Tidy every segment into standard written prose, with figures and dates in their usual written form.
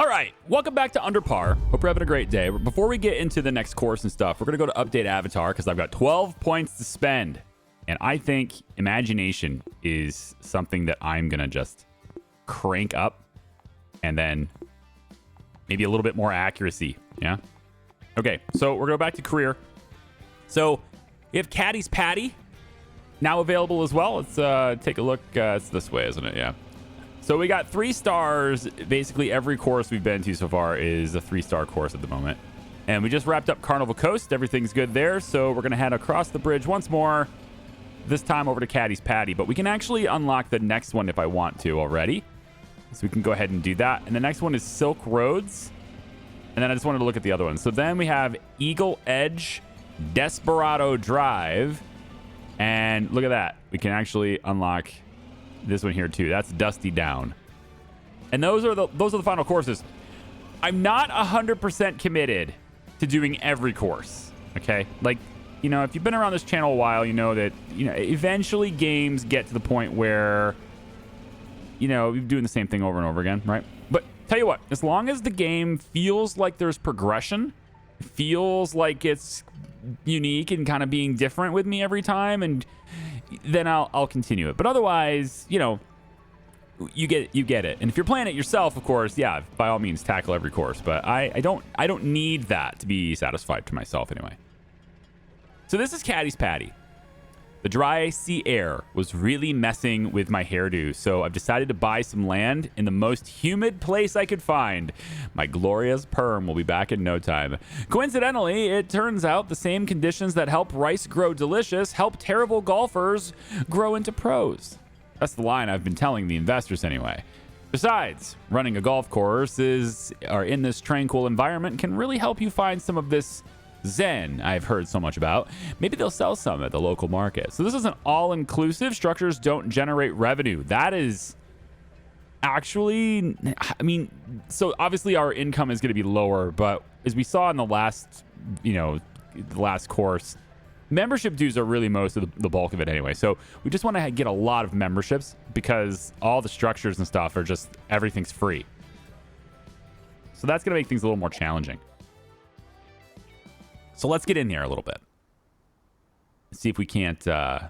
All right, welcome back to Under Par. Hope you're having a great day. Before we get into the next course and stuff, we're going to go to Update Avatar because I've got 12 points to spend. And I think imagination is something that I'm going to just crank up and then maybe a little bit more accuracy. Yeah. Okay, so we're going back to career. So we have Caddy's Patty now available as well. Let's take a look. It's this way, isn't it? Yeah. So we got 3 stars. Basically, every course we've been to so far is a 3-star course at the moment. And we just wrapped up Carnival Coast. Everything's good there. So we're going to head across the bridge once more, this time over to Caddy's Patty. But we can actually unlock the next one if I want to already. So we can go ahead and do that. And the next one is Silk Roads. And then I just wanted to look at the other one. So then we have Eagle Edge, Desperado Drive. And look at that. We can actually unlock this one here too. That's Dusty Down. And those are the final courses. I'm not 100% committed to doing every course. Okay? Like, you know, if you've been around this channel a while, you know that, you know, eventually games get to the point where, you know, you're doing the same thing over and over again, right? But tell you what, as long as the game feels like there's progression, feels like it's unique and kind of being different with me every time, and then I'll continue it. But otherwise, you know, you get it. And if you're playing it yourself, of course, yeah, by all means tackle every course. But I don't need that to be satisfied to myself anyway. So this is Caddy's Patty. The dry sea air was really messing with my hairdo, so I've decided to buy some land in the most humid place I could find. My glorious perm will be back in no time. Coincidentally, it turns out the same conditions that help rice grow delicious help terrible golfers grow into pros. That's the line I've been telling the investors anyway. Besides, running a golf course in this tranquil environment can really help you find some of this Zen I've heard so much about. Maybe they'll sell some at the local market. So this is an all-inclusive. Structures don't generate revenue. That is actually, I mean, so obviously our income is going to be lower, but as we saw in the last, you know, the last course, membership dues are really most of the bulk of it anyway. So we just want to get a lot of memberships because all the structures and stuff are just, everything's free. So that's going to make things a little more challenging. So let's get in there a little bit. See if we can't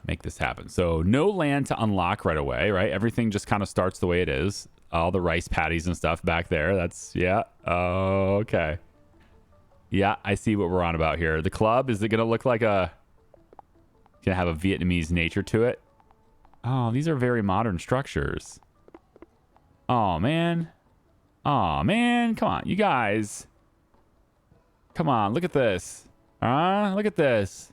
make this happen. So no land to unlock right away, right? Everything just kind of starts the way it is. All the rice patties and stuff back there. That's, yeah. Oh, okay. Yeah, I see what we're on about here. The club, is it going to look like going to have a Vietnamese nature to it? Oh, these are very modern structures. Oh, man. Oh, man. Come on, you guys. Come on, look at this. Look at this.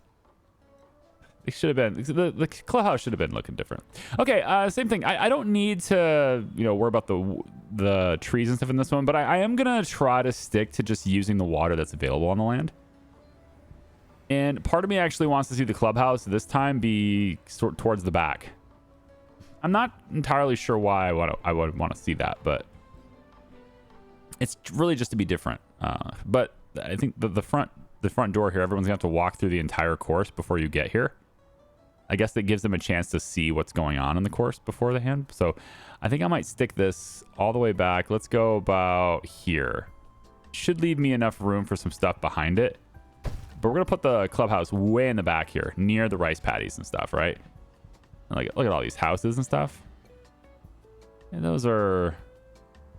It should have been, the clubhouse should have been looking different. Okay, same thing. I don't need to, you know, worry about the trees and stuff in this one, but I am gonna try to stick to just using the water that's available on the land. And part of me actually wants to see the clubhouse this time be sort of towards the back. I'm not entirely sure why I would want to see that, but it's really just to be different. But I think the front door here, everyone's gonna have to walk through the entire course before you get here. I guess that gives them a chance to see what's going on in the course beforehand. So I think I might stick this all the way back. Let's go about here. Should leave me enough room for some stuff behind it. But we're gonna put the clubhouse way in the back here, near the rice patties and stuff, right? Like, look at all these houses and stuff. And those are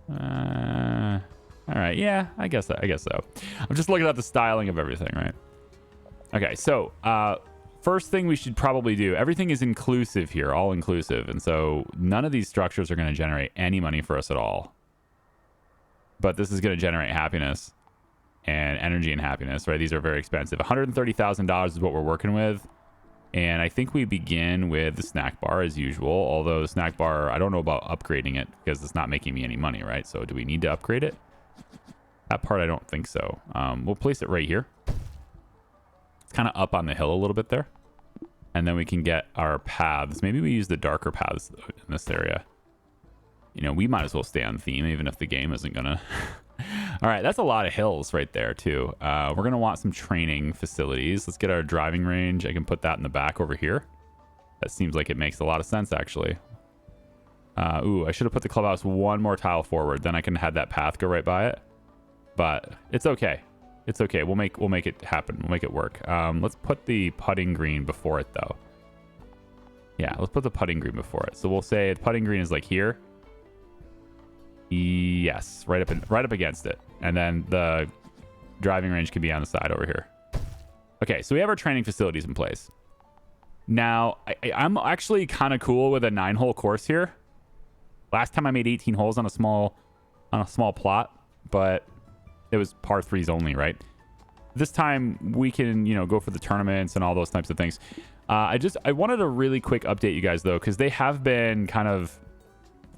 all right, yeah, I guess so. I'm just looking at the styling of everything, right? Okay, so first thing we should probably do, everything is inclusive here, all inclusive. And so none of these structures are going to generate any money for us at all. But this is going to generate happiness and energy and happiness, right? These are very expensive. $130,000 is what we're working with. And I think we begin with the snack bar as usual. Although the snack bar, I don't know about upgrading it because it's not making me any money, right? So do we need to upgrade it? That part, I don't think so. We'll place it right here. It's kind of up on the hill a little bit there. And then we can get our paths. Maybe we use the darker paths in this area. You know, we might as well stay on theme, even if the game isn't going to. All right, that's a lot of hills right there, too. We're going to want some training facilities. Let's get our driving range. I can put that in the back over here. That seems like it makes a lot of sense, actually. Ooh, I should have put the clubhouse one more tile forward. Then I can have that path go right by it. But it's okay. It's okay. We'll make it happen. We'll make it work. Let's put the putting green before it though. Yeah, let's put the putting green before it. So we'll say the putting green is like here. Yes, right up against it. And then the driving range can be on the side over here. Okay, so we have our training facilities in place. Now, I'm actually kind of cool with a 9-hole course here. Last time I made 18 holes on a small plot, but it was par 3s only, right? This time we can, go for the tournaments and all those types of things. I wanted a really quick update you guys though, because they have been kind of,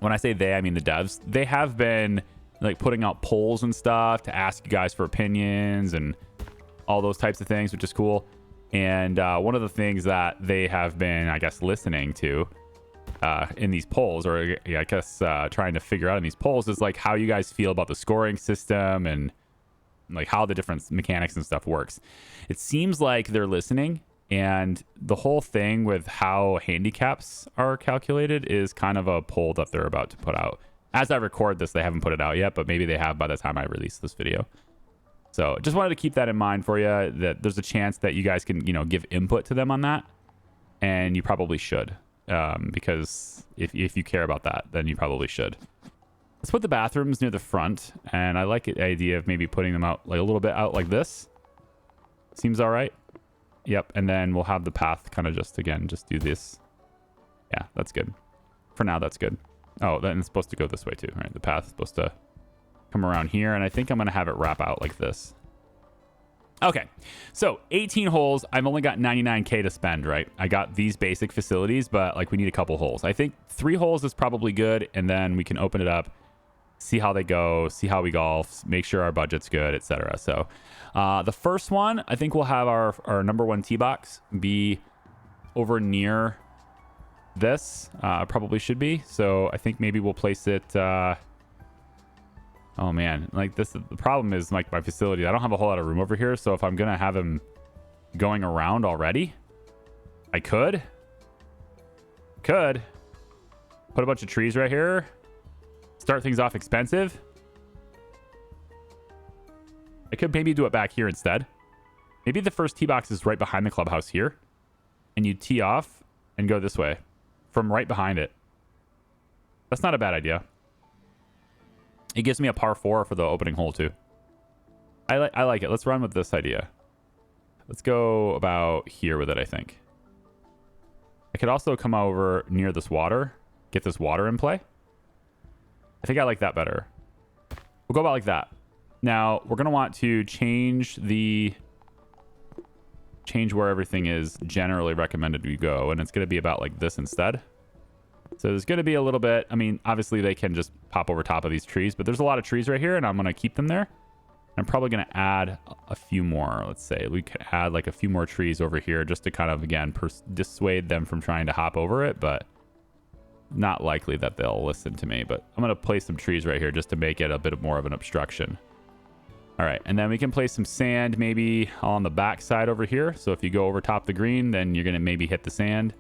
when I say they, I mean the devs, they have been like putting out polls and stuff to ask you guys for opinions and all those types of things, which is cool. And one of the things that they have been, I guess, listening to in these polls, or I guess trying to figure out in these polls, is like how you guys feel about the scoring system and like how the different mechanics and stuff works. It seems like they're listening, and the whole thing with how handicaps are calculated is kind of a poll that they're about to put out. As I record this, they haven't put it out yet, but maybe they have by the time I release this video. So just wanted to keep that in mind for you, that there's a chance that you guys can, give input to them on that. And you probably should, because if you care about that, then you probably should. Let's put the bathrooms near the front. And I like the idea of maybe putting them out like a little bit out like this. Seems all right. Yep. And then we'll have the path kind of just do this. Yeah, that's good. For now, that's good. Oh, then it's supposed to go this way too, right? The path is supposed to come around here, and I think I'm going to have it wrap out like this. Okay, so 18 holes. I've only got 99K to spend, right? I got these basic facilities, but like we need a couple holes. I think 3 holes is probably good, and then we can open it up, see how they go, see how we golf, make sure our budget's good, etc. So the first one, I think we'll have our number 1 tee box be over near this. Probably should be. So I think maybe we'll place it... oh man, like this, the problem is like my facility, I don't have a whole lot of room over here. So if I'm gonna have him going around already, I could put a bunch of trees right here, start things off expensive. I could maybe do it back here instead. Maybe the first tee box is right behind the clubhouse here, and you tee off and go this way from right behind it. That's not a bad idea. It gives me a par 4 for the opening hole too. I like it. Let's run with this idea. Let's go about here with it, I think. I could also come over near this water, get this water in play. I think I like that better. We'll go about like that. Now, we're going to want to change where everything is generally recommended we go, and it's going to be about like this instead. So there's going to be a little bit, I mean, obviously they can just pop over top of these trees, but there's a lot of trees right here, and I'm going to keep them there. I'm probably going to add a few more. Let's say we could add like a few more trees over here just to kind of, again, dissuade them from trying to hop over it, but not likely that they'll listen to me. But I'm going to place some trees right here just to make it a bit more of an obstruction. All right, and then we can place some sand maybe on the back side over here. So if you go over top the green, then you're going to maybe hit the sand.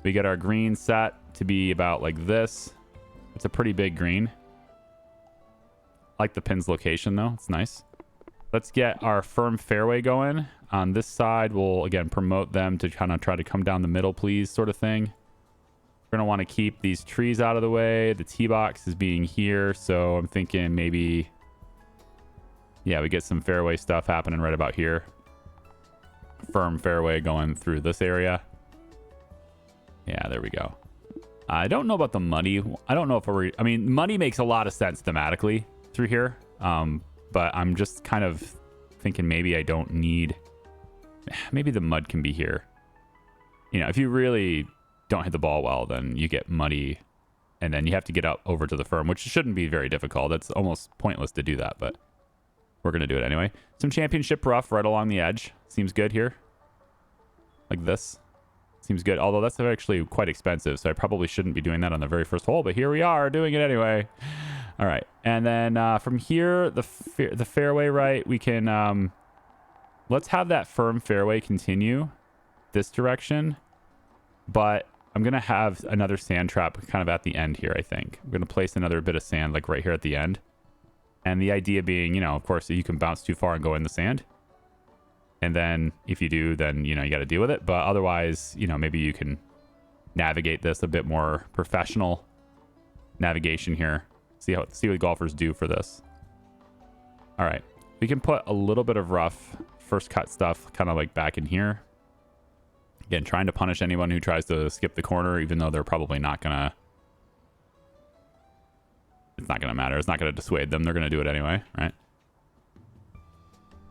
We get our green set to be about like this. It's a pretty big green. I like the pin's location though. It's nice. Let's get our firm fairway going. On this side, we'll again promote them to kind of try to come down the middle, please, sort of thing. We're going to want to keep these trees out of the way. The tee box is being here, so I'm thinking maybe, yeah, we get some fairway stuff happening right about here. Firm fairway going through this area. Yeah, there we go. I don't know about the muddy. I don't know if I mean, muddy makes a lot of sense thematically through here. But I'm just kind of thinking maybe I don't need... Maybe the mud can be here. If you really don't hit the ball well, then you get muddy. And then you have to get up over to the firm, which shouldn't be very difficult. It's almost pointless to do that, but we're going to do it anyway. Some championship rough right along the edge. Seems good here. Like this. Seems good, although that's actually quite expensive, so I probably shouldn't be doing that on the very first hole, but here we are doing it anyway. All right, and then from here, the fairway right, we can, let's have that firm fairway continue this direction, but I'm going to have another sand trap kind of at the end here, I think. I'm going to place another bit of sand like right here at the end. And the idea being, you know, of course, you can bounce too far and go in the sand. And then if you do, then, you know, you got to deal with it. But otherwise, you know, maybe you can navigate this a bit more professional navigation here. See what golfers do for this. All right. We can put a little bit of rough first cut stuff kind of like back in here. Again, trying to punish anyone who tries to skip the corner, even though they're probably not going to. It's not going to matter. It's not going to dissuade them. They're going to do it anyway, right?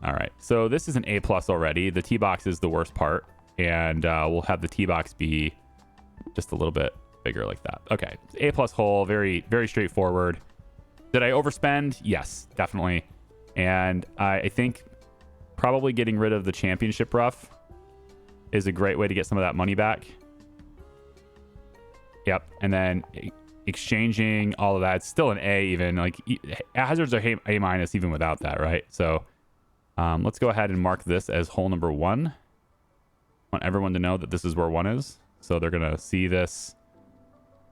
All right. So this is an A+ already. The tee box is the worst part. And we'll have the tee box be just a little bit bigger like that. Okay. A+ hole. Very, very straightforward. Did I overspend? Yes, definitely. And I think probably getting rid of the championship rough is a great way to get some of that money back. Yep. And then exchanging all of that, it's still an A even. Like hazards are A- even without that, right? So let's go ahead and mark this as hole number 1. I want everyone to know that this is where 1 is. So they're going to see this.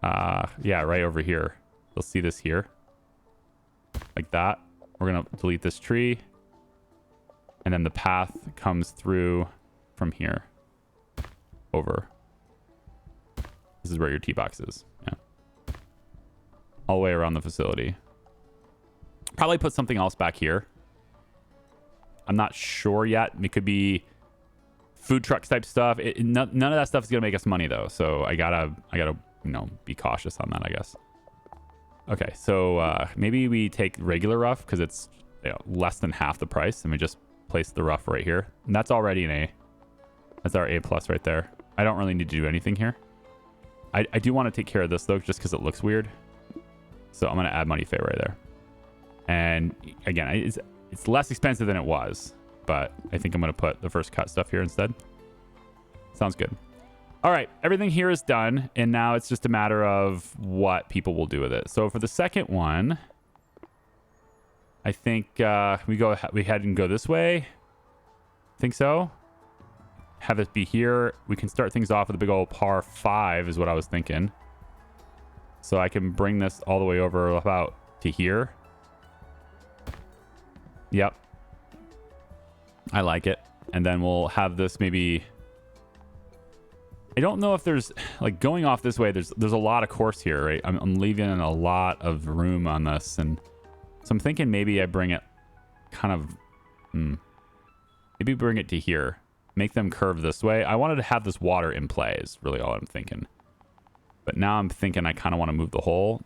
Yeah, right over here. They'll see this here. Like that. We're going to delete this tree. And then the path comes through from here. Over. This is where your tee box is. Yeah. All the way around the facility. Probably put something else back here. I'm not sure yet. It could be food trucks type stuff. None of that stuff is gonna make us money though. So I gotta you know, be cautious on that, I guess. Okay, so maybe we take regular rough because it's, you know, less than half the price, and we just place the rough right here. And that's already an A. That's our A+ right there. I don't really need to do anything here. I do want to take care of this though, just because it looks weird. So I'm gonna add money fit right there. And again, it's less expensive than it was, but I think I'm going to put the first cut stuff here instead. Sounds good. All right. Everything here is done. And now it's just a matter of what people will do with it. So for the second one, I think we head and go this way. I think so. Have it be here. We can start things off with a big old par 5 is what I was thinking. So I can bring this all the way over about to here. Yep. I like it. And then we'll have this maybe... I don't know if there's... Like, going off this way, there's a lot of course here, right? I'm leaving a lot of room on this. And so I'm thinking maybe I bring it kind of... Maybe bring it to here. Make them curve this way. I wanted to have this water in play is really all I'm thinking. But now I'm thinking I kind of want to move the hole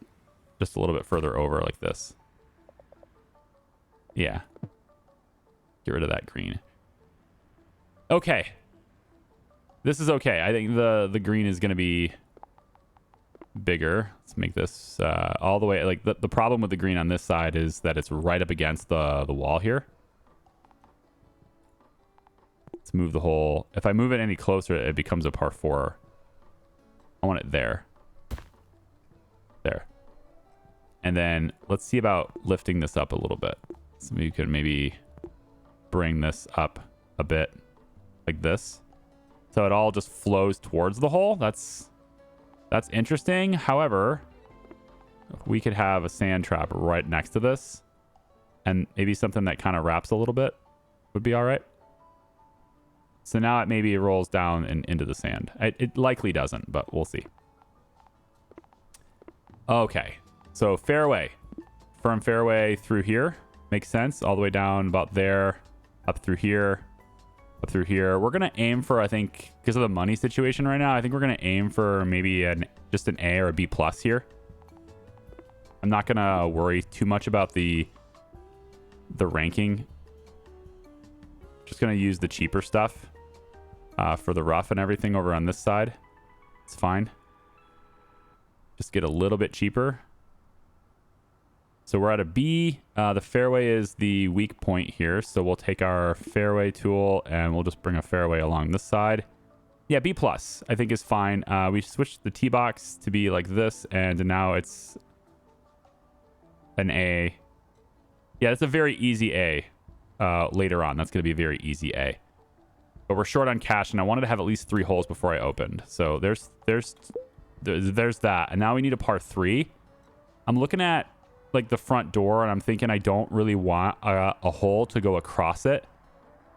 just a little bit further over like this. Yeah. Get rid of that green. Okay. This is okay. I think the green is going to be bigger. Let's make this all the way. Like the problem with the green on this side is that it's right up against the wall here. Let's move the hole. If I move it any closer, it becomes a par 4. I want it there. There. And then let's see about lifting this up a little bit. So we could maybe bring this up a bit like this. So it all just flows towards the hole. That's interesting. However, we could have a sand trap right next to this. And maybe something that kind of wraps a little bit would be all right. So now it maybe rolls down and into the sand. It likely doesn't, but we'll see. Okay. So fairway. Firm fairway through here. Makes sense. All the way down about there. Up through here. Up through here. We're going to aim for, I think, because of the money situation right now, I think we're going to aim for maybe just an A or a B+ here. I'm not going to worry too much about the ranking. Just going to use the cheaper stuff for the rough and everything over on this side. It's fine. Just get a little bit cheaper. So we're at a B. The fairway is the weak point here. So we'll take our fairway tool and we'll just bring a fairway along this side. Yeah, B+, I think is fine. We switched the tee box to be like this, and now it's an A. Yeah, it's a very easy A later on. That's going to be a very easy A. but we're short on cash, and I wanted to have at least 3 holes before I opened. So there's that. And now we need a par 3. I'm looking at like the front door, and I'm thinking I don't really want a hole to go across it.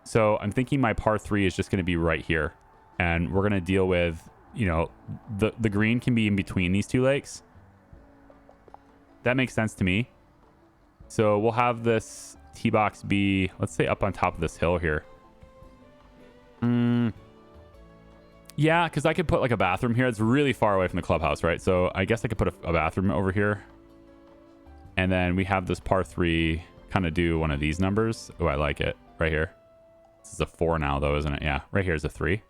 So I'm thinking my par 3 is just going to be right here, and we're going to deal with, you know, the green can be in between these 2 lakes. That makes sense to me. So we'll have this tee box be, let's say, up on top of this hill here. Yeah, because I could put like a bathroom here. It's really far away from the clubhouse, right? So I guess I could put a bathroom over here. And then we have this par 3 kind of do one of these numbers. Oh, I like it. Right here. This is a 4 now, though, isn't it? Yeah, right here is a 3.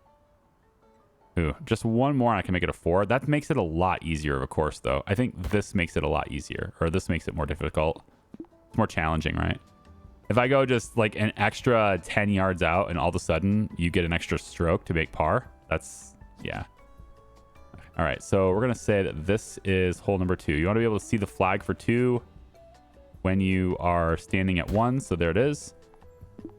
Ooh, just one more and I can make it a 4. That makes it a lot easier of a course, though. I think this makes it a lot easier. Or this makes it more difficult. It's more challenging, right? If I go just like an extra 10 yards out and all of a sudden you get an extra stroke to make par, that's, yeah. All right, so we're going to say that this is hole number 2. You want to be able to see the flag for 2 when you are standing at 1. So there it is.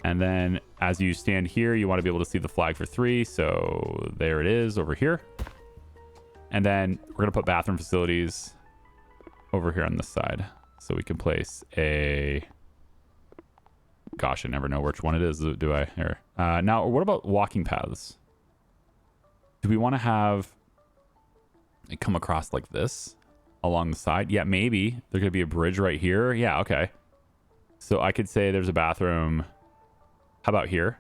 And then as you stand here, you want to be able to see the flag for 3. So there it is over here. And then we're going to put bathroom facilities over here on this side. So we can place a... Gosh, I never know which one it is, do I? Here. Now, what about walking paths? Do we want to have it come across like this along the side? Yeah, maybe. There could be a bridge right here. Yeah, okay. So I could say there's a bathroom. How about here?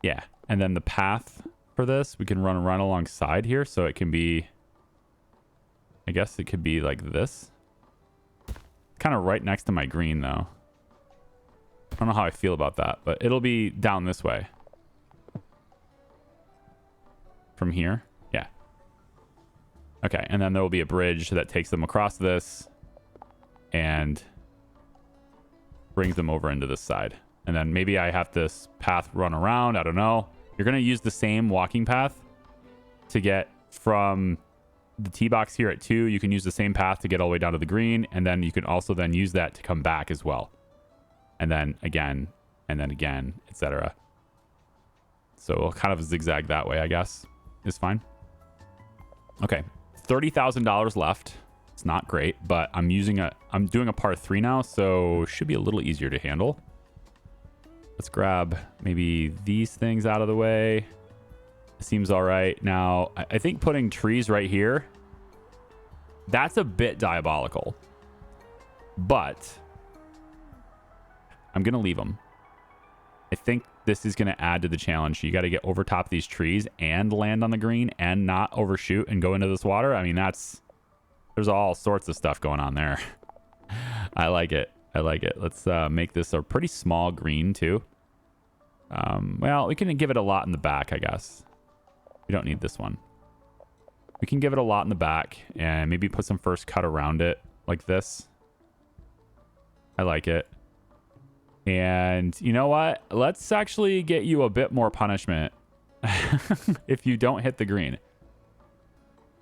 Yeah. And then the path for this, we can run alongside here. So it can be, I guess it could be like this. Kind of right next to my green, though. I don't know how I feel about that, but it'll be down this way. From here? Yeah. Okay, and then there will be a bridge that takes them across this and brings them over into this side. And then maybe I have this path run around. I don't know. You're going to use the same walking path to get from the tee box here at 2. You can use the same path to get all the way down to the green. And then you can also then use that to come back as well. And then again, and then again, etc. So we'll kind of zigzag that way, I guess. Is fine. Okay, $30,000 left. It's not great, but I'm doing a par 3 now, so should be a little easier to handle. Let's grab maybe these things out of the way. Seems all right. Now, I think putting trees right here, that's a bit diabolical, but I'm going to leave them. I think this is going to add to the challenge. You got to get over top of these trees and land on the green and not overshoot and go into this water. I mean, there's all sorts of stuff going on there. I like it. I like it. Let's make this a pretty small green too. Well, we can give it a lot in the back, I guess. We don't need this one. We can give it a lot in the back and maybe put some first cut around it like this. I like it. And you know what? Let's actually get you a bit more punishment if you don't hit the green.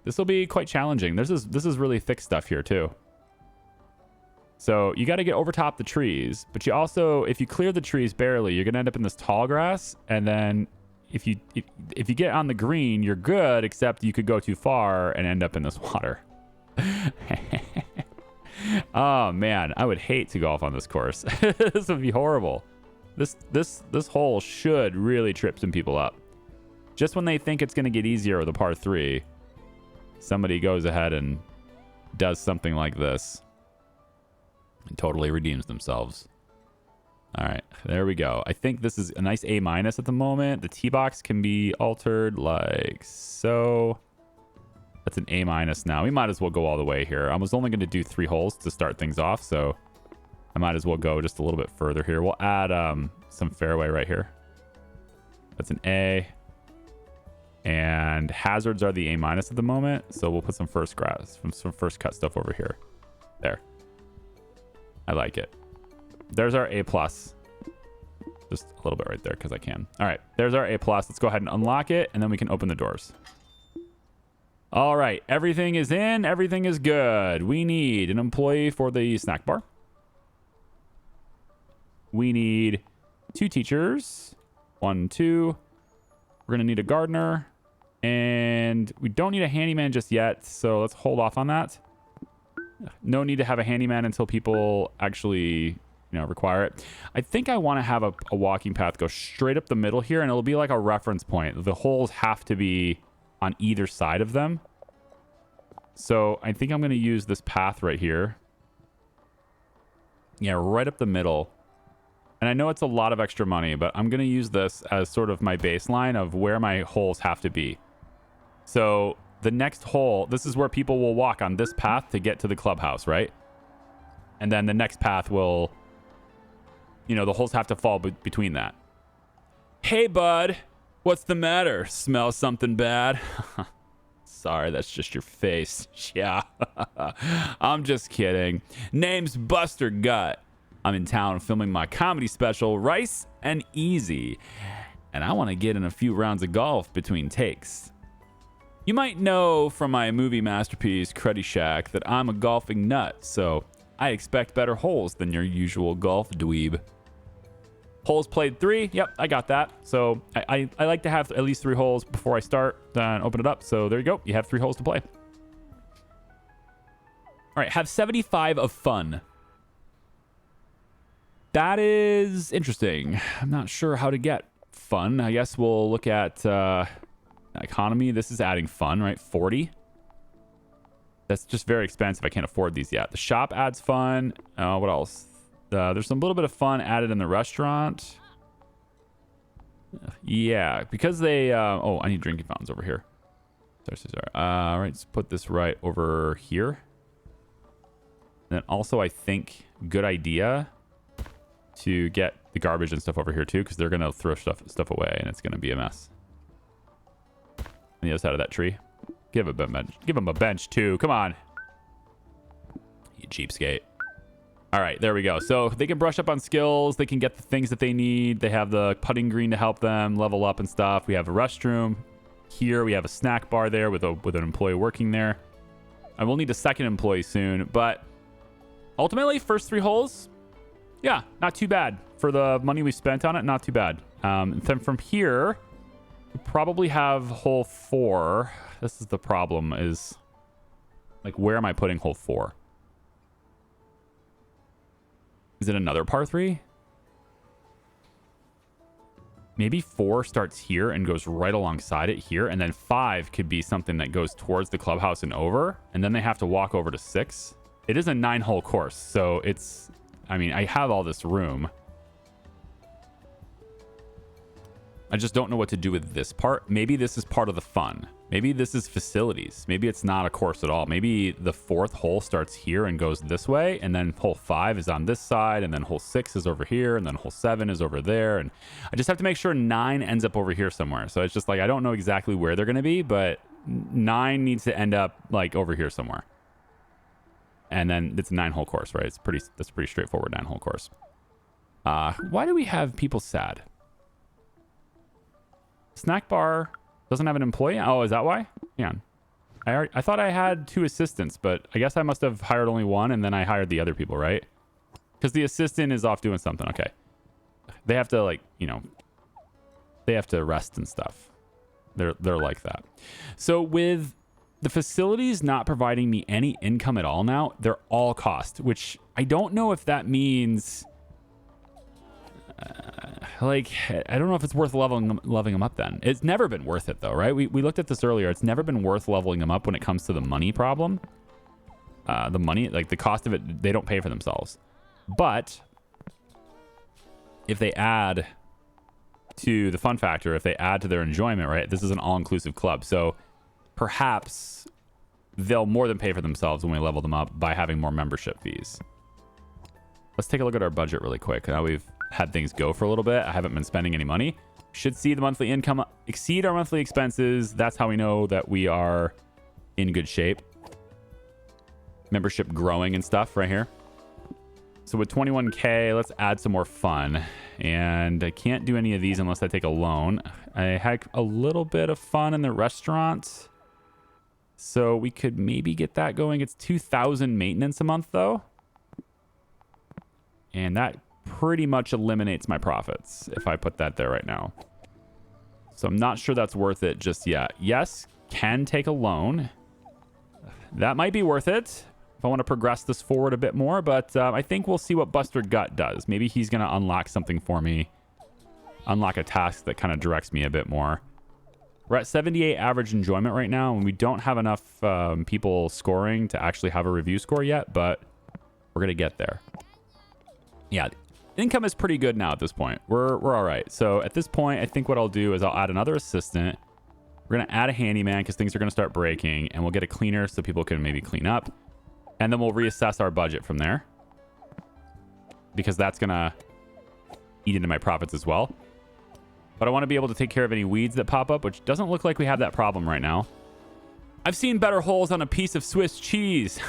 This will be quite challenging. This is really thick stuff here too. So you got to get over top the trees, but you also, if you clear the trees barely, you're going to end up in this tall grass. And then if you get on the green, you're good, except you could go too far and end up in this water. Oh man, I would hate to golf on this course. This would be horrible. This hole should really trip some people up. Just when they think it's going to get easier with a par 3, somebody goes ahead and does something like this and totally redeems themselves. All right, there we go. I think this is a nice A- at the moment. The tee box can be altered like so. That's an A- now. We might as well go all the way here. I was only going to do 3 holes to start things off, so I might as well go just a little bit further here. We'll add some fairway right here. That's an A. And hazards are the A- at the moment, so we'll put some first grass, some first cut stuff over here. There. I like it. There's our A+. Just a little bit right there because I can. All right, there's our A+. Let's go ahead and unlock it, and then we can open the doors. All right, everything is in. Everything is good. We need an employee for the snack bar. We need 2 teachers. 1, 2. We're going to need a gardener. And we don't need a handyman just yet, so let's hold off on that. No need to have a handyman until people actually, require it. I think I want to have a walking path go straight up the middle here, and it'll be like a reference point. The holes have to be on either side of them. So I think I'm going to use this path right here. Yeah, right up the middle. And I know it's a lot of extra money, but I'm going to use this as sort of my baseline of where my holes have to be. So the next hole, this is where people will walk on this path to get to the clubhouse, right? And then the next path will, the holes have to fall between that. Hey, bud, what's the matter? Smell something bad? Sorry, that's just your face. Yeah, I'm just kidding. Name's Buster Gut. I'm in town filming my comedy special, Rice and Easy, and I want to get in a few rounds of golf between takes. You might know from my movie masterpiece, Cruddy Shack, that I'm a golfing nut, so I expect better holes than your usual golf dweeb. Holes played 3. Yep, I got that. So I like to have at least 3 holes before I start, then open it up. So there you go. You have 3 holes to play. All right, have 75 of fun. That is interesting. I'm not sure how to get fun. I guess we'll look at economy. This is adding fun, right? 40. That's just very expensive. I can't afford these yet. The shop adds fun. What else? There's some little bit of fun added in the restaurant. Yeah, because they... I need drinking fountains over here. Sorry. All right, let's put this right over here. And then also, I think, good idea to get the garbage and stuff over here, too, because they're going to throw stuff away, and it's going to be a mess. On the other side of that tree. Give him a bench, too. Come on. You cheapskate. All right, there we go. So they can brush up on skills. They can get the things that they need. They have the putting green to help them level up and stuff. We have a restroom here. We have a snack bar there with an employee working there. I will need a second employee soon, but ultimately, first 3 holes, yeah, not too bad. For the money we spent on it, not too bad. And then from here, we probably have hole 4. This is the problem is, like, where am I putting hole 4? Is it another par 3? Maybe 4 starts here and goes right alongside it here. And then 5 could be something that goes towards the clubhouse and over. And then they have to walk over to 6. It is a 9-hole course. So it's... I mean, I have all this room. I just don't know what to do with this part. Maybe this is part of the fun. Maybe this is facilities. Maybe it's not a course at all. Maybe the 4th hole starts here and goes this way, and then hole 5 is on this side, and then hole 6 is over here, and then hole 7 is over there. And I just have to make sure 9 ends up over here somewhere. So it's just like, I don't know exactly where they're going to be, but 9 needs to end up like over here somewhere. And then it's a 9-hole course, right? That's a pretty straightforward 9-hole course. Why do we have people sad? Snack bar doesn't have an employee. Oh, is that why? Yeah. I thought I had 2 assistants, but I guess I must have hired only 1, and then I hired the other people, right? Because the assistant is off doing something. Okay. They have to, like, they have to rest and stuff. They're like that. So with the facilities not providing me any income at all now, they're all cost, which I don't know if that means... I don't know if it's worth leveling them up then. It's never been worth it, though, right? We looked at this earlier. It's never been worth leveling them up when it comes to the money problem. The money, like the cost of it, they don't pay for themselves. But if they add to the fun factor, if they add to their enjoyment, right? This is an all-inclusive club. So perhaps they'll more than pay for themselves when we level them up by having more membership fees. Let's take a look at our budget really quick. Now we've had things go for a little bit. I haven't been spending any money. Should see the monthly income exceed our monthly expenses. That's how we know that we are in good shape. Membership growing and stuff right here. So with 21K, let's add some more fun. And I can't do any of these unless I take a loan. I had a little bit of fun in the restaurant. So we could maybe get that going. It's 2,000 maintenance a month though. And that pretty much eliminates my profits if I put that there right now. So I'm not sure that's worth it just yet. Yes, can take a loan. That might be worth it if I want to progress this forward a bit more, but I think we'll see what Buster Gut does. Maybe he's going to unlock something for me. Unlock a task that kind of directs me a bit more. We're at 78 average enjoyment right now, and we don't have enough people scoring to actually have a review score yet, but we're going to get there. Yeah, income is pretty good now at this point. We're all right. So at this point, I think what I'll do is I'll add another assistant. We're going to add a handyman because things are going to start breaking, and we'll get a cleaner so people can maybe clean up. And then we'll reassess our budget from there because that's going to eat into my profits as well. But I want to be able to take care of any weeds that pop up, which doesn't look like we have that problem right now. I've seen better holes on a piece of Swiss cheese.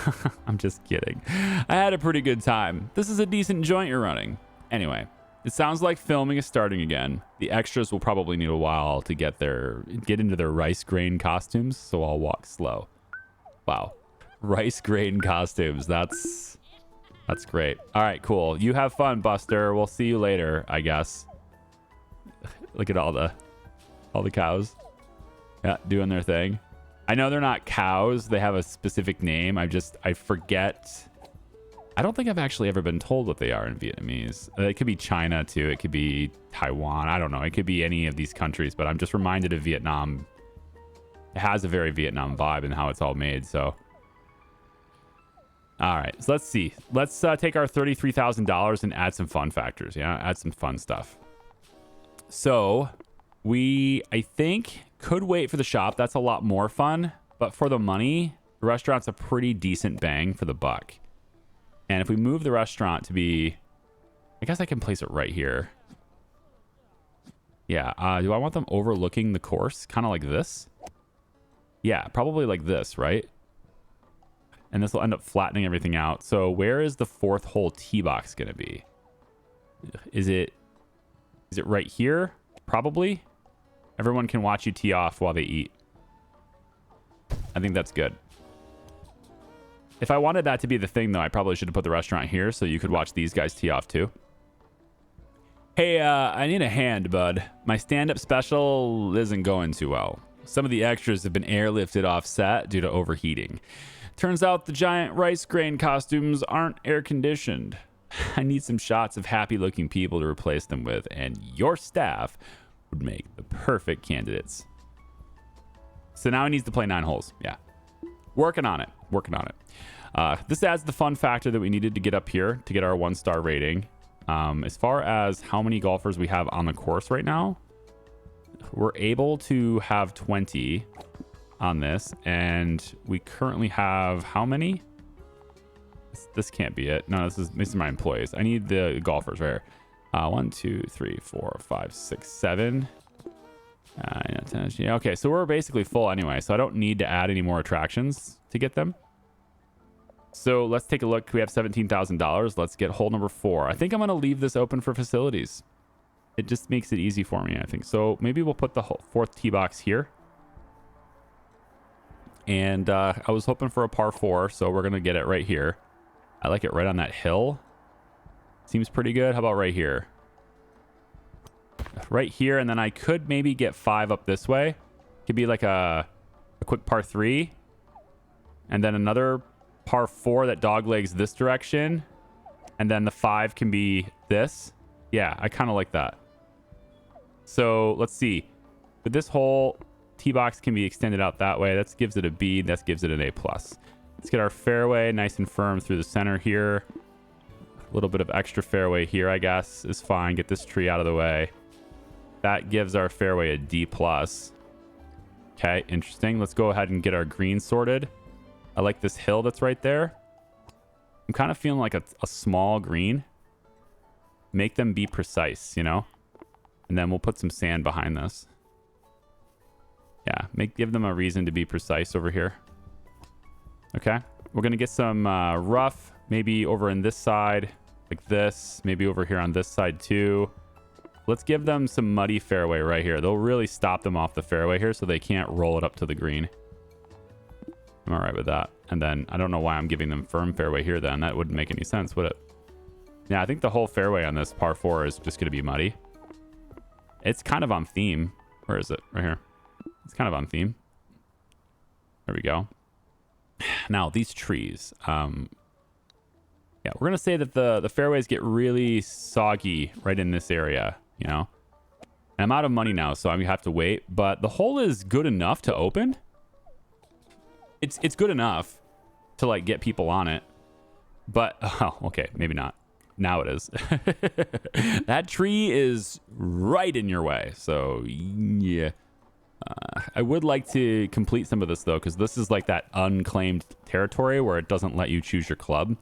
I'm just kidding. I had a pretty good time. This is a decent joint you're running. Anyway, it sounds like filming is starting again. The extras will probably need a while to get into their rice grain costumes, so I'll walk slow. Wow. Rice grain costumes. That's great. All right, cool. You have fun, Buster. We'll see you later, I guess. Look at all the cows. Yeah, doing their thing. I know they're not cows. They have a specific name. I forget. I don't think I've actually ever been told what they are in Vietnamese. It could be China too. It could be Taiwan. I don't know. It could be any of these countries, but I'm just reminded of Vietnam. It has a very Vietnam vibe in how it's all made. So, all right. So let's see. Let's take our $33,000 and add some fun factors. Yeah, add some fun stuff. So I think, could wait for the shop. That's a lot more fun. But for the money, the restaurant's a pretty decent bang for the buck. And if we move the restaurant to be, I guess I can place it right here. Yeah. Do I want them overlooking the course? Kind of like this? Yeah, probably like this, right? And this will end up flattening everything out. So where is the fourth hole tee box going to be? Is it right here? Probably. Everyone can watch you tee off while they eat. I think that's good. If I wanted that to be the thing, though, I probably should have put the restaurant here so you could watch these guys tee off, too. Hey, I need a hand, bud. My stand-up special isn't going too well. Some of the extras have been airlifted off set due to overheating. Turns out the giant rice grain costumes aren't air-conditioned. I need some shots of happy-looking people to replace them with, and your staff would make the perfect candidates. So now he needs to play 9 holes. Yeah. Working on it. This adds the fun factor that we needed to get up here to get our 1-star rating. As far as how many golfers we have on the course right now, we're able to have 20 on this, and we currently have how many? This can't be it. No, this is my employees. I need the golfers right here. 1, 2, 3, 4, 5, 6, 7. 9, 10. Yeah, okay, so we're basically full anyway, so I don't need to add any more attractions to get them. So let's take a look. We have $17,000. Let's get hole number 4. I think I'm going to leave this open for facilities. It just makes it easy for me, I think. So maybe we'll put the 4th tee box here. And I was hoping for a par 4, so we're going to get it right here. I like it right on that hill. Seems pretty good. How about right here? Right here, and then I could maybe get 5 up this way. Could be like a quick par 3. And then another par 4 that doglegs this direction. And then the 5 can be this. Yeah, I kind of like that. So let's see. With this hole, tee box can be extended out that way. That gives it a B. That gives it an A+. Let's get our fairway nice and firm through the center here. A little bit of extra fairway here, I guess, is fine. Get this tree out of the way. That gives our fairway a D+. Okay, interesting. Let's go ahead and get our green sorted. I like this hill that's right there. I'm kind of feeling like a small green. Make them be precise, you know? And then we'll put some sand behind this. Yeah, give them a reason to be precise over here. Okay, we're going to get some rough, maybe over in this side, like this. Maybe over here on this side too. Let's give them some muddy fairway right here. They'll really stop them off the fairway here so they can't roll it up to the green. I'm all right with that. And then I don't know why I'm giving them firm fairway here then. That wouldn't make any sense, would it? Yeah, I think the whole fairway on this par 4 is just going to be muddy. It's kind of on theme. Where is it? Right here. It's kind of on theme. There we go. Now, these trees. Yeah, we're going to say that the fairways get really soggy right in this area, you know? And I'm out of money now, so I'm going to have to wait. But the hole is good enough to open. It's good enough to, like, get people on it. But, oh, okay, maybe not. Now it is. That tree is right in your way. So, yeah. I would like to complete some of this, though, because this is like that unclaimed territory where it doesn't let you choose your club.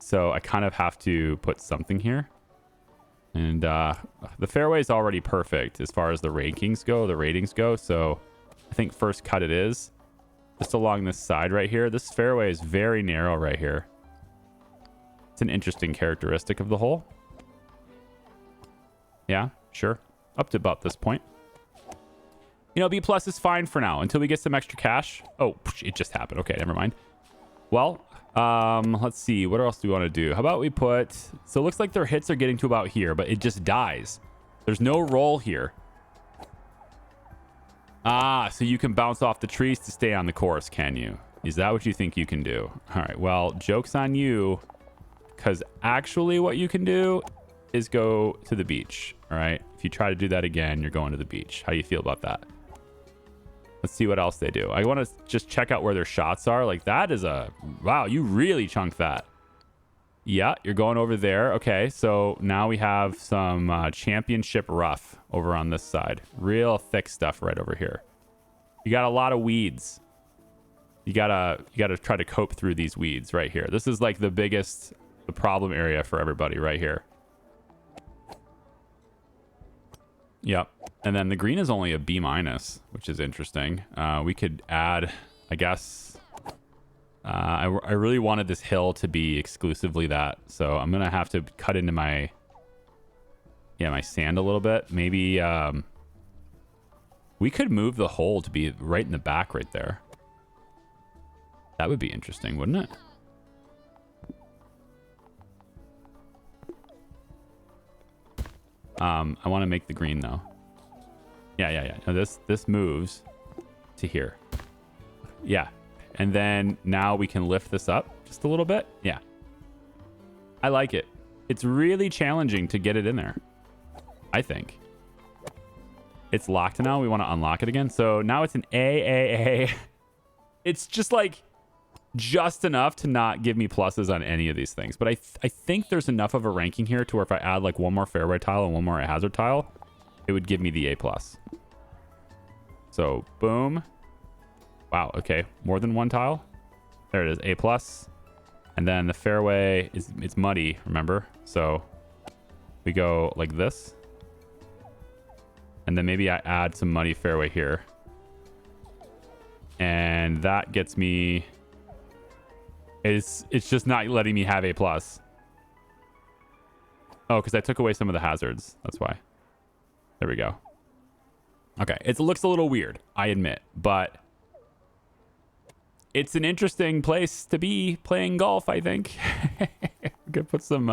So I kind of have to put something here. And the fairway is already perfect as far as the ratings go. So I think first cut it is. Just along this side right here. This fairway is very narrow right here. It's an interesting characteristic of the hole. Yeah, sure. Up to about this point. You know, B plus is fine for now until we get some extra cash. Oh, it just happened. Okay, never mind. Well, let's see. What else do we want to do? How about we put... So it looks like their hits are getting to about here, but it just dies. There's no roll here. Ah, so you can bounce off the trees to stay on the course, can you? Is that what you think you can do? All right, well, joke's on you. Because actually what you can do is go to the beach. All right? If you try to do that again, you're going to the beach. How do you feel about that? Let's see what else they do. I want to just check out where their shots are. Like, that is a... Wow, you really chunked that. Yeah, you're going over there. Okay, so now we have some championship rough over on this side. Real thick stuff right over here. You got a lot of weeds. You gotta try to cope through these weeds right here. This is like the problem area for everybody right here. Yep. And then the green is only a B-, which is interesting. We could add, I guess... I really wanted this hill to be exclusively that. So I'm going to have to cut into my... Yeah, my sand a little bit. Maybe... we could move the hole to be right in the back right there. That would be interesting, wouldn't it? I want to make the green, though. Yeah. Now this moves to here. Yeah. And then now we can lift this up just a little bit. Yeah. I like it. It's really challenging to get it in there, I think. It's locked now. We want to unlock it again. So now it's an AAA. It's just like just enough to not give me pluses on any of these things. But I think there's enough of a ranking here to where if I add like one more fairway tile and one more hazard tile, it would give me the A+. So boom. Wow, okay. More than one tile. There it is, A+. And then the fairway it's muddy, remember? So we go like this. And then maybe I add some muddy fairway here. And that gets me... It's just not letting me have A+. Oh, because I took away some of the hazards. That's why. There we go. Okay, it looks a little weird, I admit. But it's an interesting place to be playing golf, I think. We're going to put some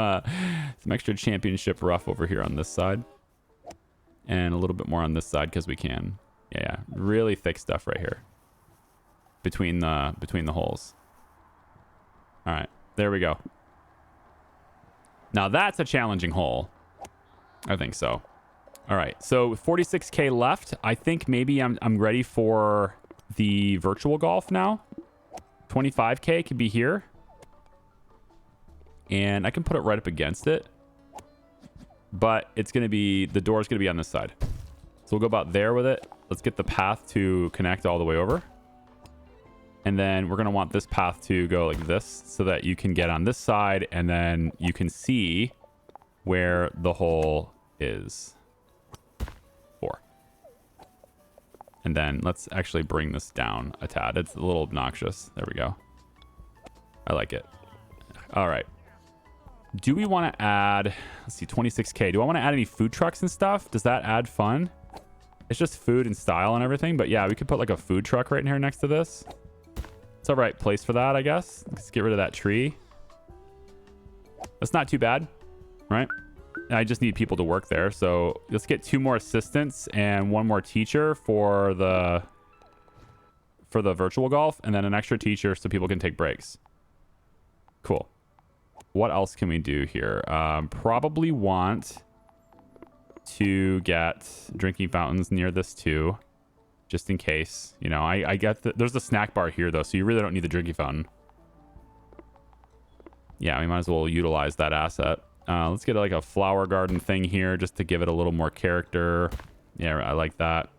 extra championship rough over here on this side. And a little bit more on this side because we can. Yeah, really thick stuff right here. Between the holes. All right, there we go. Now that's a challenging hole. I think so. All right, so 46K left. I think maybe I'm ready for the virtual golf now. 25K could be here. And I can put it right up against it. But it's going to be, the door's going to be on this side. So we'll go about there with it. Let's get the path to connect all the way over. And then we're going to want this path to go like this so that you can get on this side and then you can see where the hole is. 4. And then let's actually bring this down a tad. It's a little obnoxious. There we go. I like it. All right. Do we want to add, let's see, 26K. Do I want to add any food trucks and stuff? Does that add fun? It's just food and style and everything. But yeah, we could put like a food truck right in here next to this. It's the right place for that, I guess. Let's get rid of that tree. That's not too bad, right? I just need people to work there. So let's get 2 more assistants and 1 more teacher for the virtual golf, and then an extra teacher so people can take breaks. Cool. What else can we do here? Probably want to get drinking fountains near this too, just in case. You know, I get there's a snack bar here though, so you really don't need the drinking fountain. Yeah, we might as well utilize that asset. Let's get like a flower garden thing here just to give it a little more character. Yeah, I like that.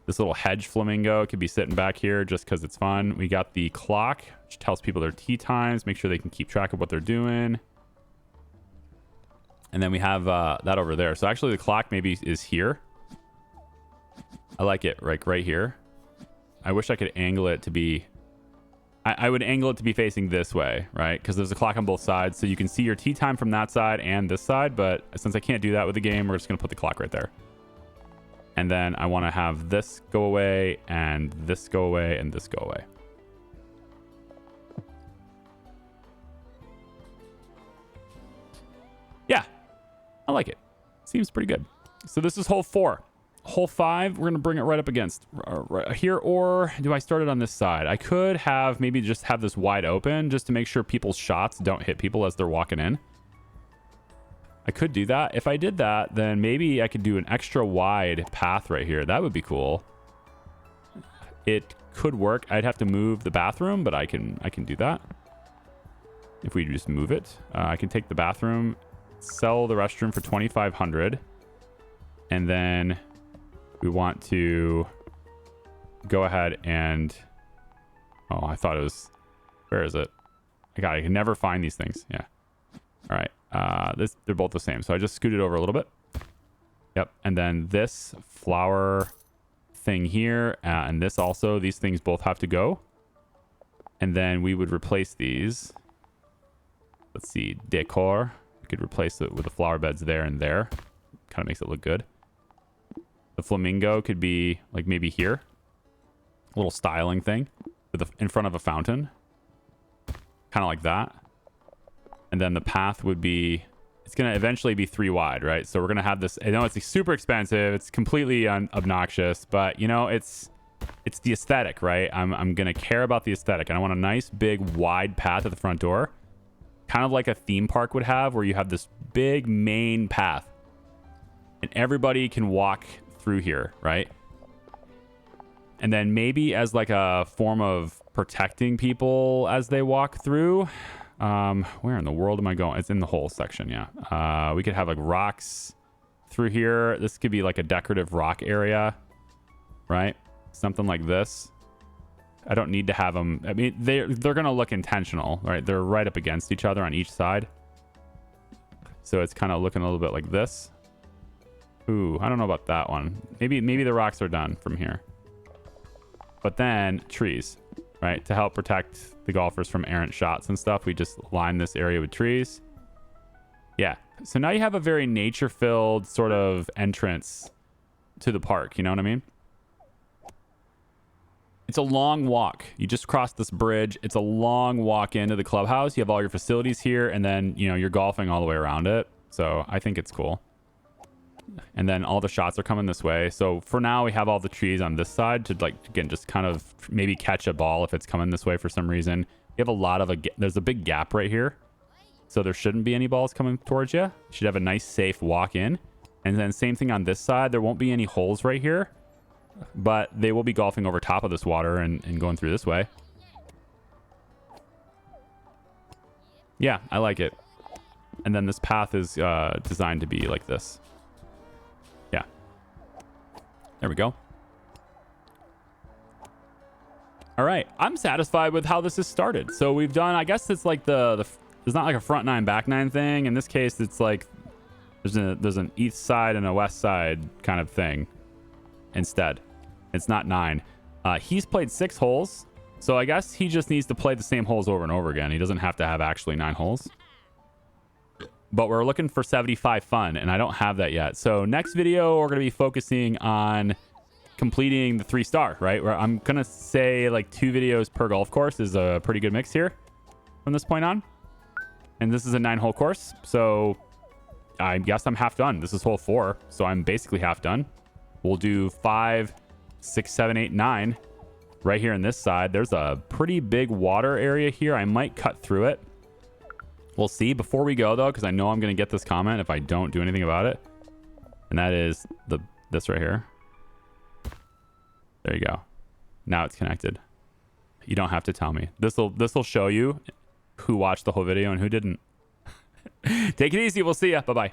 This little hedge flamingo could be sitting back here just because it's fun. We got the clock, which tells people their tea times, make sure they can keep track of what they're doing. And then we have that over there. So actually the clock maybe is here. I like it right here. I wish I could angle it to be... I would angle it to be facing this way, right? Because there's a clock on both sides, so you can see your tea time from that side and this side. But since I can't do that with the game, we're just going to put the clock right there. And then I want to have this go away, and this go away, and this go away. Yeah, I like it. Seems pretty good. So this is hole 4. Hole 5, we're going to bring it right up against right here, or do I start it on this side? I could have maybe just have this wide open just to make sure people's shots don't hit people as they're walking in. I could do that. If I did that, then maybe I could do an extra wide path right here. That would be cool. It could work. I'd have to move the bathroom, but I can do that. If we just move it, I can take the bathroom, sell the restroom for 2,500, and then we want to go ahead and... Oh, I thought it was... Where is it? I can never find these things. Yeah. All right. They're both the same. So I just scooted over a little bit. Yep. And then this flower thing here, and this also, these things both have to go. And then we would replace these. Let's see, decor. We could replace it with the flower beds there and there. Kind of makes it look good. The flamingo could be like maybe here. A little styling thing with in front of a fountain. Kind of like that. And then the path would be, it's going to eventually be 3 wide, right? So we're going to have this, I know it's super expensive. It's completely obnoxious, but you know, it's the aesthetic, right? I'm going to care about the aesthetic, and I want a nice big wide path at the front door. Kind of like a theme park would have, where you have this big main path and everybody can walk through here, right? And then maybe as like a form of protecting people as they walk through. Where in the world am I going? It's in the whole section, yeah. We could have like rocks through here. This could be like a decorative rock area, right? Something like this. I don't need to have them. I mean, they're going to look intentional, right? They're right up against each other on each side. So it's kind of looking a little bit like this. Ooh, I don't know about that one. Maybe the rocks are done from here. But then trees, right? To help protect the golfers from errant shots and stuff, we just line this area with trees. Yeah. So now you have a very nature-filled sort of entrance to the park. You know what I mean? It's a long walk. You just cross this bridge. It's a long walk into the clubhouse. You have all your facilities here, and then, you know, you're golfing all the way around it. So I think it's cool. And then all the shots are coming this way. So for now, we have all the trees on this side to, like, again, just kind of maybe catch a ball if it's coming this way for some reason. We have a lot of there's a big gap right here. So there shouldn't be any balls coming towards you. You should have a nice, safe walk in. And then same thing on this side. There won't be any holes right here, but they will be golfing over top of this water and going through this way. Yeah, I like it. And then this path is designed to be like this. Yeah. There we go. All right. I'm satisfied with how this has started. So we've done, I guess it's like there's not like a front 9, back 9 thing. In this case, it's like there's an east side and a west side kind of thing instead. It's not 9. He's played 6 holes. So I guess he just needs to play the same holes over and over again. He doesn't have to have actually 9 holes. But we're looking for 75 fun, and I don't have that yet. So next video, we're going to be focusing on completing the 3-star, right? Where I'm going to say like 2 videos per golf course is a pretty good mix here from this point on. And this is a 9-hole course. So I guess I'm half done. This is hole 4, so I'm basically half done. We'll do 5, 6, 7, 8, 9 right here on this side. There's a pretty big water area here. I might cut through it. We'll see. Before we go, though, because I know I'm going to get this comment if I don't do anything about it. And that is this right here. There you go. Now it's connected. You don't have to tell me. This'll show you who watched the whole video and who didn't. Take it easy. We'll see ya. Bye-bye.